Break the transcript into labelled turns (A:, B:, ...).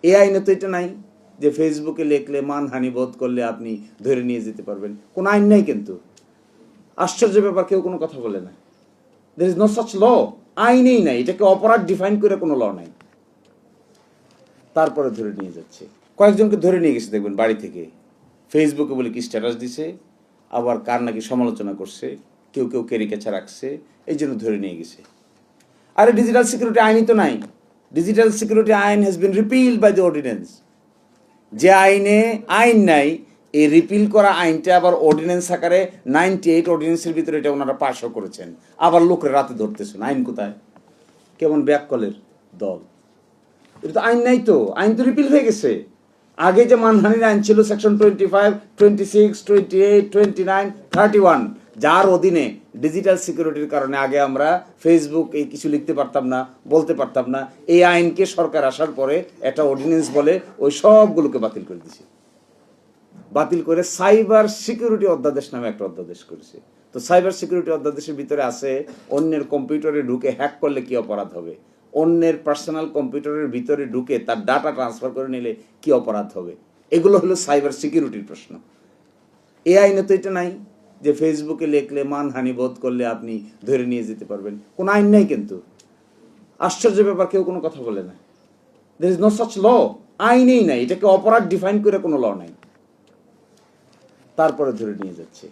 A: এই আইনে তো এটা নাই যে ফেসবুকে লিখলে মানহানি বোধ করলে আপনি ধরে নিয়ে যেতে পারবেন। কোনো আইন নাই কিন্তু। আশ্চর্য ব্যাপার, কেউ কোনো কথা বলে না। দের ইজ নো সাচ ল, আইনেই নাই। এটাকে অপরাধ ডিফাইন করে কোনো ল নাই, তারপরে ধরে নিয়ে যাচ্ছে। কয়েকজনকে ধরে নিয়ে গেছে দেখবেন বাড়ি থেকে, ফেসবুকে বলে কি স্ট্যাটাস দিছে, আবার কার নাকি সমালোচনা করছে, কেউ কেউ ক্যারিকেচার রাখছে, এই জন্য ধরে নিয়ে গেছে। আরে ডিজিটাল সিকিউরিটি আইনই তো নাই। ডিজিটাল সিকিউরিটি আইন has been repealed by the ordinance. যে আইনে আইন নাই, এই রিপিল করা আইনটা আবার অর্ডিন্যান্স আকারে 98 অর্ডিন্যান্সের ভিতরে এটা ওনারা পাশও করেছেন। আবার লোকের রাতে ধরতেছেন। আইন কোথায়? কেমন ব্যাককলের দল। এটা তো আইন নাই, তো আইন তো রিপিল হয়ে গেছে। আগে যে মানহানির আইন ছিল সেকশন 25, 26, 28, 29, 31, যার অধীনে ডিজিটাল সিকিউরিটির কারণে আগে আমরা ফেসবুক এই কিছু লিখতে পারতাম না, বলতে পারতাম না। এই আইনকে সরকার আসার পরে একটা অর্ডিন্যান্স বলে ওই সবগুলোকে বাতিল করে দিয়েছে। বাতিল করে সাইবার সিকিউরিটি অধ্যাদেশ নামে একটা অধ্যাদেশ করেছে। তো সাইবার সিকিউরিটি অধ্যাদেশের ভিতরে আছে অন্যের কম্পিউটারে ঢুকে হ্যাক করলে কি অপরাধ হবে, অন্যের পার্সোনাল কম্পিউটারের ভিতরে ঢুকে তার ডাটা ট্রান্সফার করে নিলে কি অপরাধ হবে। এগুলো হলো সাইবার সিকিউরিটির প্রশ্ন। এই আইনে তো এটা নাই যে ফেসবুকে লিখলে মানহানি বোধ করলে আপনি ধরে নিয়ে যেতে পারবেন। কোনো আইন নাই কিন্তু। আশ্চর্য ব্যাপার, কেউ কোনো কথা বলে না। দের ইজ নো সাচ ল, আইনেই নাই। এটাকে অপরাধ ডিফাইন করে কোনো ল নাই, তারপরে ধরে নিয়ে যাচ্ছে।